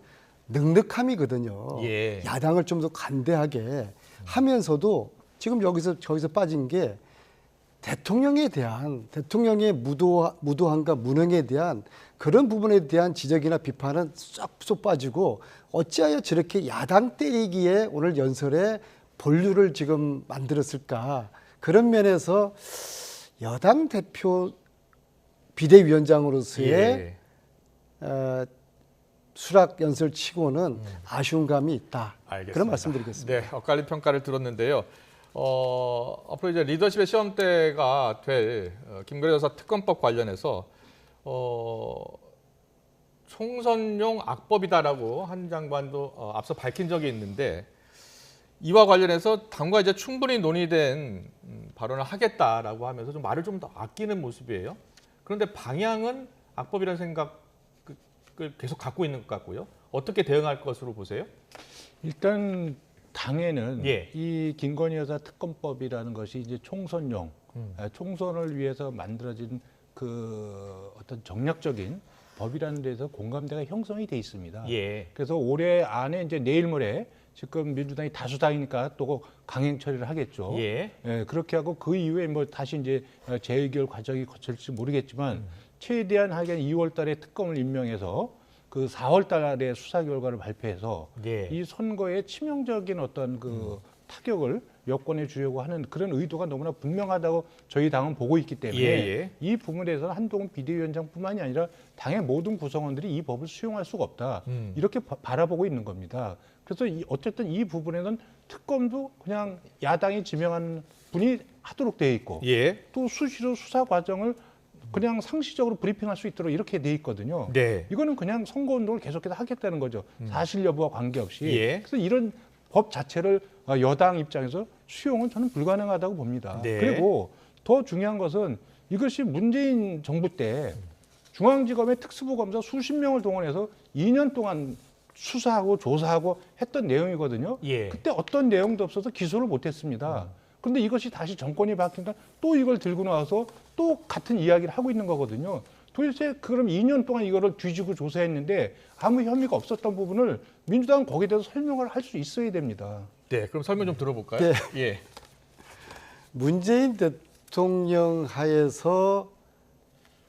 능력함이거든요. 예. 야당을 좀 더 관대하게 하면서도 지금 저기서 빠진 게 대통령의 무도함과 무능에 대한 그런 부분에 대한 지적이나 비판은 쏙 빠지고 어찌하여 저렇게 야당 때리기에 오늘 연설에 본류를 지금 만들었을까. 그런 면에서 여당 대표 비대위원장으로서의 수락 연설 치고는 아쉬운 감이 있다. 알겠습니다. 그런 말씀드리겠습니다. 네, 엇갈린 평가를 들었는데요. 앞으로 이제 리더십의 시험대가 될 김건희 여사 특검법 관련해서 총선용 악법이다라고 한 장관도 앞서 밝힌 적이 있는데 이와 관련해서 당과 이제 충분히 논의된 발언을 하겠다라고 하면서 좀 말을 좀 더 아끼는 모습이에요. 그런데 방향은 악법이라는 생각을 계속 갖고 있는 것 같고요. 어떻게 대응할 것으로 보세요? 일단 당에는 예. 이 김건희 여사 특검법이라는 것이 이제 총선용, 총선을 위해서 만들어진 그 어떤 정략적인 법이라는 데서 공감대가 형성이 돼 있습니다. 예. 그래서 올해 안에 이제 내일 모레 지금 민주당이 다수당이니까 또 강행 처리를 하겠죠. 예. 그렇게 하고 그 이후에 뭐 다시 이제 재의결 과정이 거칠지 모르겠지만 최대한 하여간 2월 달에 특검을 임명해서 그 4월 달에 수사 결과를 발표해서 예. 이 선거에 치명적인 어떤 그 타격을 여권에 주려고 하는 그런 의도가 너무나 분명하다고 저희 당은 보고 있기 때문에 예. 이 부분에 대해서는 한동훈 비대위원장뿐만이 아니라 당의 모든 구성원들이 이 법을 수용할 수가 없다. 이렇게 바라보고 있는 겁니다. 그래서 어쨌든 이 부분에는 특검도 그냥 야당이 지명한 분이 하도록 되어 있고 예. 또 수시로 수사 과정을 그냥 상시적으로 브리핑할 수 있도록 이렇게 돼 있거든요. 네. 이거는 그냥 선거운동을 계속해서 하겠다는 거죠. 사실 여부와 관계없이. 예. 그래서 이런 법 자체를 여당 입장에서 수용은 저는 불가능하다고 봅니다. 네. 그리고 더 중요한 것은 이것이 문재인 정부 때 중앙지검의 특수부 검사 수십 명을 동원해서 2년 동안 수사하고 조사하고 했던 내용이거든요. 예. 그때 어떤 내용도 없어서 기소를 못했습니다. 그런데 이것이 다시 정권이 바뀌니까 또 이걸 들고 나와서 또 같은 이야기를 하고 있는 거거든요. 도대체 그럼 2년 동안 이거를 뒤지고 조사했는데 아무 혐의가 없었던 부분을 민주당은 거기에 대해서 설명을 할 수 있어야 됩니다. 네, 그럼 설명 좀 들어볼까요? 네. 예. 문재인 대통령 하에서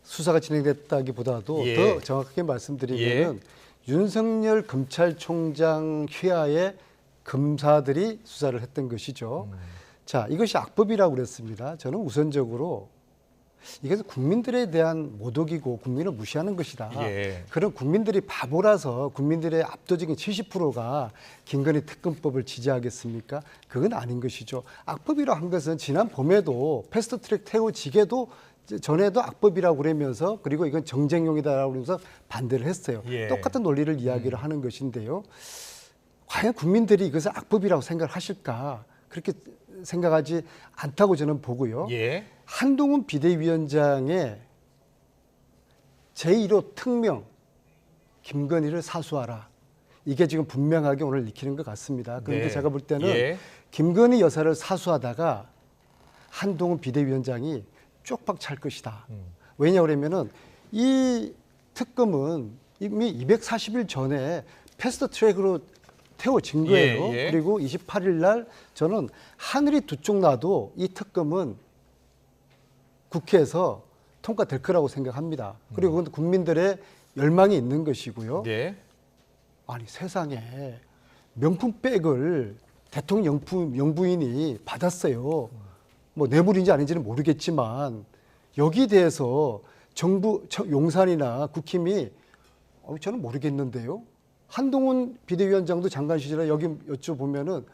수사가 진행됐다기보다도 예. 더 정확하게 말씀드리면 윤석열 검찰총장 휘하에 검사들이 수사를 했던 것이죠. 자, 이것이 악법이라고 그랬습니다. 저는 우선적으로 이것은 국민들에 대한 모독이고 국민을 무시하는 것이다. 예. 그런 국민들이 바보라서 국민들의 압도적인 70%가 김건희 특검법을 지지하겠습니까? 그건 아닌 것이죠. 악법이라고 한 것은 지난 봄에도 패스트트랙 태워지게도 전에도 악법이라고 그러면서 그리고 이건 정쟁용이다라고 그러면서 반대를 했어요. 예. 똑같은 논리를 이야기를 하는 것인데요. 과연 국민들이 이것을 악법이라고 생각하실까? 그렇게 생각하지 않다고 저는 보고요. 예. 한동훈 비대위원장의 제1호 특명 김건희를 사수하라. 이게 지금 분명하게 오늘 읽히는 것 같습니다. 그런데 네. 제가 볼 때는 예. 김건희 여사를 사수하다가 한동훈 비대위원장이 쪽박 찰 것이다. 왜냐 그러면은 이 특검은 이미 240일 전에 패스트 트랙으로 태워진 거예요. 예, 예. 그리고 28일 날 저는 하늘이 두 쪽 나도 이 특검은 국회에서 통과될 거라고 생각합니다. 그리고 그건 국민들의 열망이 있는 것이고요. 네. 아니 세상에 명품백을 대통령 영부인이 받았어요. 뭐 뇌물인지 아닌지는 모르겠지만 여기에 대해서 정부 용산이나 국힘이 저는 모르겠는데요. 한동훈 비대위원장도 장관 시절에 여기 여쭤보면은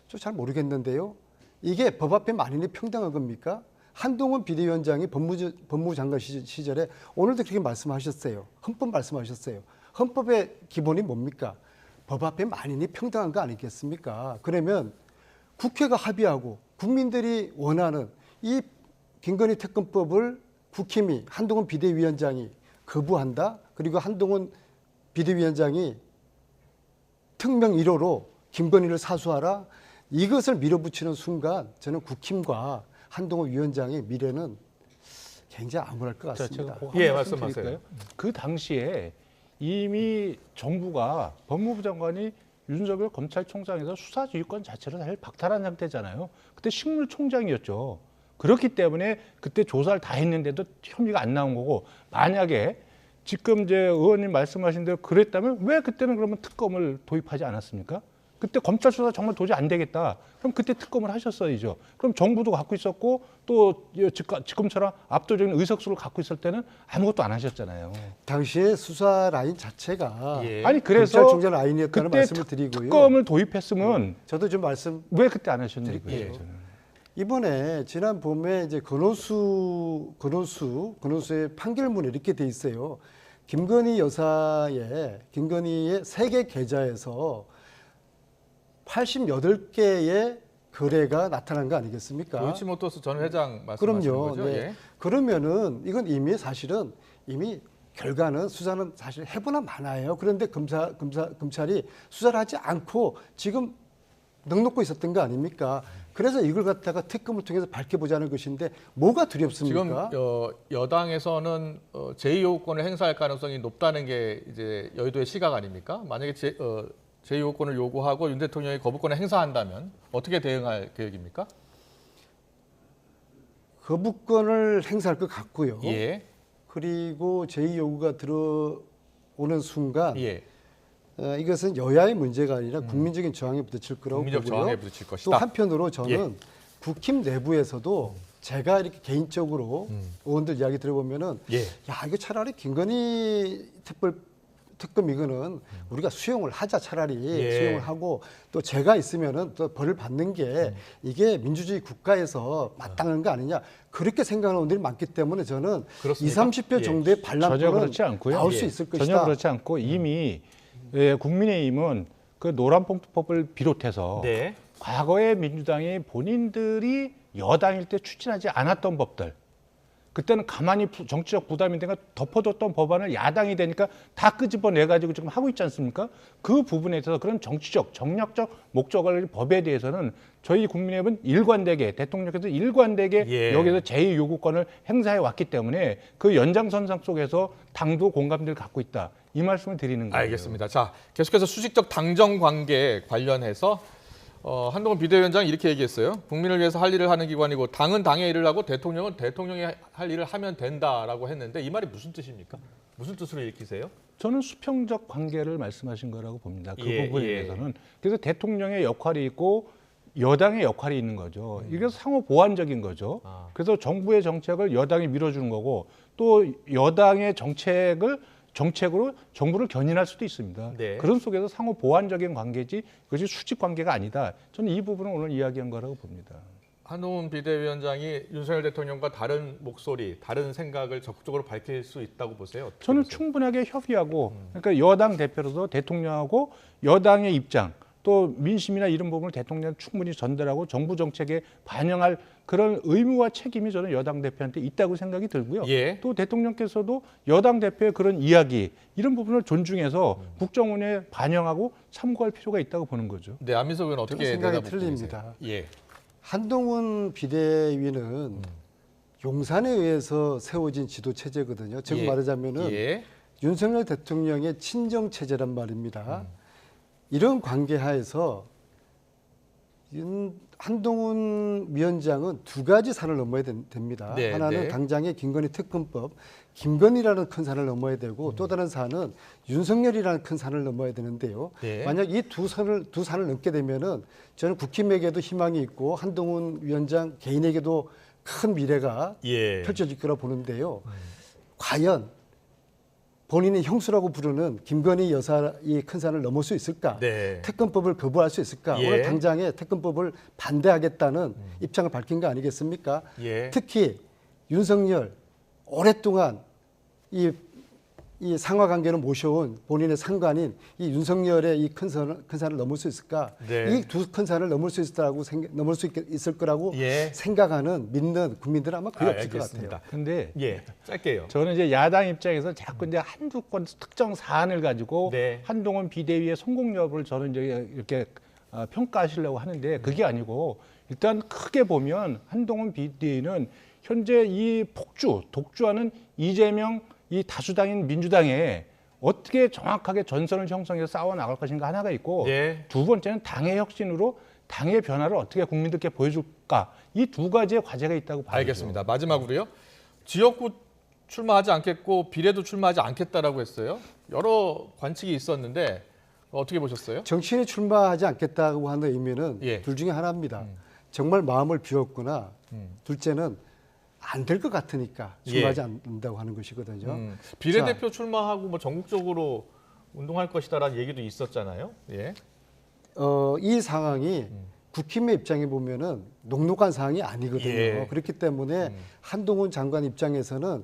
저 잘 모르겠는데요. 이게 법 앞에 만인이 평등한 겁니까? 한동훈 비대위원장이 법무부 장관 시절에 오늘도 그렇게 말씀하셨어요. 헌법 말씀하셨어요. 헌법의 기본이 뭡니까? 법 앞에 만인이 평등한 거 아니겠습니까? 그러면 국회가 합의하고 국민들이 원하는 이 김건희 특검법을 국힘이 한동훈 비대위원장이 거부한다. 그리고 한동훈 비대위원장이 특명 1호로 김건희를 사수하라. 이것을 밀어붙이는 순간 저는 국힘과 한동훈 위원장의 미래는 굉장히 암울할 것 같습니다. 예, 말씀하세요. 그 당시에 이미 정부가 법무부 장관이 윤석열 검찰총장에서 수사지휘권 자체를 사실 박탈한 상태잖아요. 그때 식물총장이었죠. 그렇기 때문에 그때 조사를 다 했는데도 혐의가 안 나온 거고, 만약에 지금 이제 의원님 말씀하신 대로 그랬다면 왜 그때는 그러면 특검을 도입하지 않았습니까? 그때 검찰 수사 정말 도저히 안 되겠다. 그럼 그때 특검을 하셨어야죠. 그럼 정부도 갖고 있었고 또 지금처럼 압도적인 의석수를 갖고 있을 때는 아무것도 안 하셨잖아요. 당시에 수사 라인 자체가 아니 그래서 검찰총장 라인이었다는 그때 말씀을 드리고요. 특검을 도입했으면 저도 좀 말씀 왜 그때 안 하셨는지 드릴게요. 저는. 이번에 지난 봄에 이제 건호수의 판결문에 이렇게 돼 있어요. 김건희의 3개 계좌에서 88개의 거래가 나타난 거 아니겠습니까? 도이치모터스 전 회장 말씀하시는 그럼요. 거죠? 네. 예. 그러면은 이건 이미 사실은 이미 결과는 수사는 사실 해보나 마나예요. 그런데 검찰이 수사를 하지 않고 지금 넉넉고 있었던 거 아닙니까? 그래서 이걸 갖다가 특검을 통해서 밝혀보자는 것인데 뭐가 두렵습니까? 지금 여당에서는 제2호권을 행사할 가능성이 높다는 게 이제 여의도의 시각 아닙니까? 만약에 제2호권을 요구하고 윤 대통령이 거부권을 행사한다면 어떻게 대응할 계획입니까? 거부권을 행사할 것 같고요. 예. 그리고 제2 요구가 오는 순간 예. 이것은 여야의 문제가 아니라 국민적인 저항에 부딪힐 거라고 국민적 보고요. 저항에 부딪힐 것이다. 또 한편으로 저는 예. 국힘 내부에서도 제가 이렇게 개인적으로 의원들 이야기 들어보면은 예. 야 이거 차라리 김건희 특검 이거는 우리가 수용을 하자 차라리 예. 수용을 하고 또 제가 있으면은 또 벌을 받는 게 이게 민주주의 국가에서 마땅한 거 아니냐 그렇게 생각하는 분들이 많기 때문에 저는 그렇습니까? 20, 30표 예. 정도의 전혀 반란표는 그렇지 않고요. 나올 예. 수 있을 것이다. 전혀 그렇지 않고 이미 국민의힘은 그 노란봉투법을 비롯해서 네. 과거에 민주당이 본인들이 여당일 때 추진하지 않았던 법들, 그때는 가만히 정치적 부담이 되니까 덮어뒀던 법안을 야당이 되니까 다 끄집어내가지고 지금 하고 있지 않습니까? 그 부분에 있어서 그런 정치적, 정략적 목적을 법에 대해서는 저희 국민의힘은 일관되게 대통령께서 일관되게 예. 여기서 제2 요구권을 행사해 왔기 때문에 그 연장선상 속에서 당도 공감대를 갖고 있다. 이 말씀을 드리는 거예요. 알겠습니다. 자, 계속해서 수직적 당정 관계 관련해서 한동훈 비대위원장이 이렇게 얘기했어요. 국민을 위해서 할 일을 하는 기관이고 당은 당의 일을 하고 대통령은 대통령이 할 일을 하면 된다라고 했는데 이 말이 무슨 뜻입니까? 무슨 뜻으로 읽히세요? 저는 수평적 관계를 말씀하신 거라고 봅니다. 그 예, 부분에 예. 대해서는. 그래서 대통령의 역할이 있고 여당의 역할이 있는 거죠. 이게 상호 보완적인 거죠. 그래서 정부의 정책을 여당이 밀어주는 거고 또 여당의 정책으로 정부를 견인할 수도 있습니다. 네. 그런 속에서 상호 보완적인 관계지 그것이 수직 관계가 아니다. 저는 이 부분을 오늘 이야기한 거라고 봅니다. 한동훈 비대위원장이 윤석열 대통령과 다른 목소리, 다른 생각을 적극적으로 밝힐 수 있다고 보세요? 어떻게 저는 보세요? 충분하게 협의하고 그러니까 여당 대표로서 대통령하고 여당의 입장 또 민심이나 이런 부분을 대통령한테 충분히 전달하고 정부 정책에 반영할 그런 의무와 책임이 저는 여당 대표한테 있다고 생각이 들고요. 예. 또 대통령께서도 여당 대표의 그런 이야기 이런 부분을 존중해서 국정원에 반영하고 참고할 필요가 있다고 보는 거죠. 네, 안민석 의원 어떻게 저는 생각이 대답을 틀립니다. 드리세요? 예. 한동훈 비대위는 용산에 의해서 세워진 지도 체제거든요. 즉 예. 말하자면은 예. 윤석열 대통령의 친정 체제란 말입니다. 이런 관계 하에서 한동훈 위원장은 두 가지 산을 넘어야 됩니다. 네, 하나는 네. 당장의 김건희 특검법, 김건희라는 큰 산을 넘어야 되고 또 다른 산은 윤석열이라는 큰 산을 넘어야 되는데요. 네. 만약 이 두 산을 넘게 되면은 저는 국힘에게도 희망이 있고 한동훈 위원장 개인에게도 큰 미래가 예. 펼쳐질 거라 보는데요. 과연 본인이 형수라고 부르는 김건희 여사 이 큰 산을 넘을 수 있을까? 네. 특검법을 거부할 수 있을까? 예. 오늘 당장에 특검법을 반대하겠다는 입장을 밝힌 거 아니겠습니까? 예. 특히 윤석열 오랫동안 이 상하관계로 모셔온 본인의 상관인 이 윤석열의 이 큰 산을 넘을 수 있을까? 네. 이 두 큰 산을 넘을 수 있을 거라고 예. 생각하는 믿는 국민들은 아마 거의 없을 것 같아요. 근데 예, 짧게요. 저는 이제 야당 입장에서 자꾸 이제 한두 건 특정 사안을 가지고 네. 한동훈 비대위의 성공 여부를 저는 이제 이렇게 평가하시려고 하는데 그게 아니고 일단 크게 보면 한동훈 비대위는 현재 이 독주하는 이재명 이 다수당인 민주당에 어떻게 정확하게 전선을 형성해서 싸워 나갈 것인가 하나가 있고 예. 두 번째는 당의 혁신으로 당의 변화를 어떻게 국민들께 보여줄까 이 두 가지의 과제가 있다고 봐요. 알겠습니다. 마지막으로요. 지역구 출마하지 않겠고 비례도 출마하지 않겠다라고 했어요. 여러 관측이 있었는데 어떻게 보셨어요? 정치인이 출마하지 않겠다고 하는 의미는 예. 둘 중에 하나입니다. 정말 마음을 비웠구나. 둘째는 안 될 것 같으니까 출마하지 않는다고 하는 것이거든요. 비례대표 출마하고 뭐 전국적으로 운동할 것이다라는 얘기도 있었잖아요. 예. 이 상황이 국힘의 입장에 보면은 녹록한 상황이 아니거든요. 예. 그렇기 때문에 한동훈 장관 입장에서는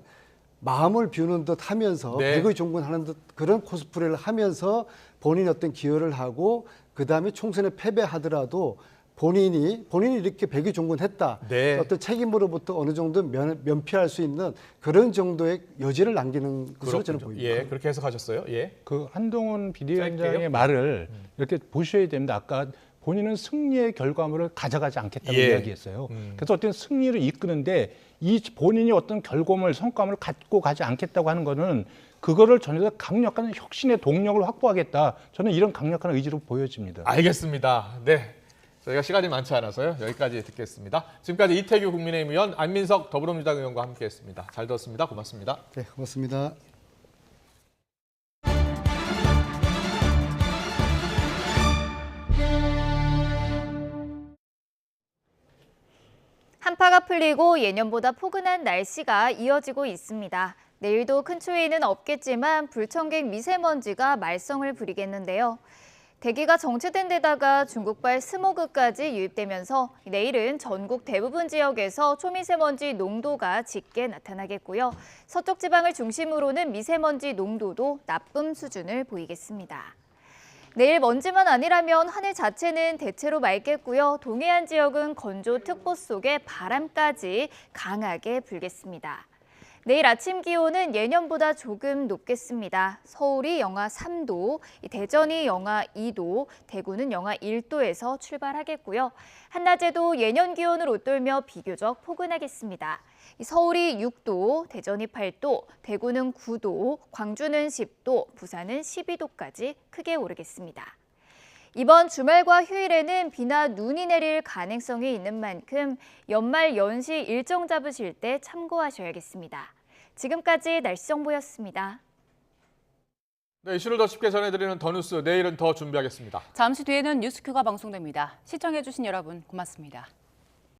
마음을 비우는 듯 하면서 네. 백의 종군하는 듯 그런 코스프레를 하면서 본인이 어떤 기여를 하고 그 다음에 총선에 패배하더라도 본인이 이렇게 백의 종군했다. 네. 어떤 책임으로부터 어느 정도 면피할 수 있는 그런 정도의 여지를 남기는 것으로 저는 보입니다. 예, 그렇게 해석하셨어요. 예. 그 한동훈 비대위원장의 짧게요? 말을 이렇게 보셔야 됩니다. 아까 본인은 승리의 결과물을 가져가지 않겠다고 예. 이야기했어요. 그래서 어떤 승리를 이끄는데 이 본인이 어떤 결과물, 성과물을 갖고 가지 않겠다고 하는 거는 그거를 전혀 강력한 혁신의 동력을 확보하겠다. 저는 이런 강력한 의지로 보여집니다. 알겠습니다. 네. 저희가 시간이 많지 않아서요. 여기까지 듣겠습니다. 지금까지 이태규 국민의힘 의원, 안민석 더불어민주당 의원과 함께했습니다. 잘 들었습니다. 고맙습니다. 네, 고맙습니다. 풀리고 예년보다 포근한 날씨가 이어지고 있습니다. 내일도 큰 추위는 없겠지만 불청객 미세먼지가 말썽을 부리겠는데요. 대기가 정체된 데다가 중국발 스모그까지 유입되면서 내일은 전국 대부분 지역에서 초미세먼지 농도가 짙게 나타나겠고요. 서쪽 지방을 중심으로는 미세먼지 농도도 나쁨 수준을 보이겠습니다. 내일 먼지만 아니라면 하늘 자체는 대체로 맑겠고요. 동해안 지역은 건조특보 속에 바람까지 강하게 불겠습니다. 내일 아침 기온은 예년보다 조금 높겠습니다. 서울이 영하 3도, 대전이 영하 2도, 대구는 영하 1도에서 출발하겠고요. 한낮에도 예년 기온을 웃돌며 비교적 포근하겠습니다. 서울이 6도, 대전이 8도, 대구는 9도, 광주는 10도, 부산은 12도까지 크게 오르겠습니다. 이번 주말과 휴일에는 비나 눈이 내릴 가능성이 있는 만큼 연말 연시 일정 잡으실 때 참고하셔야겠습니다. 지금까지 날씨 정보였습니다. 네, 이슈를 더 쉽게 전해드리는 더 뉴스, 내일은 더 준비하겠습니다. 잠시 뒤에는 뉴스큐가 방송됩니다. 시청해주신 여러분 고맙습니다.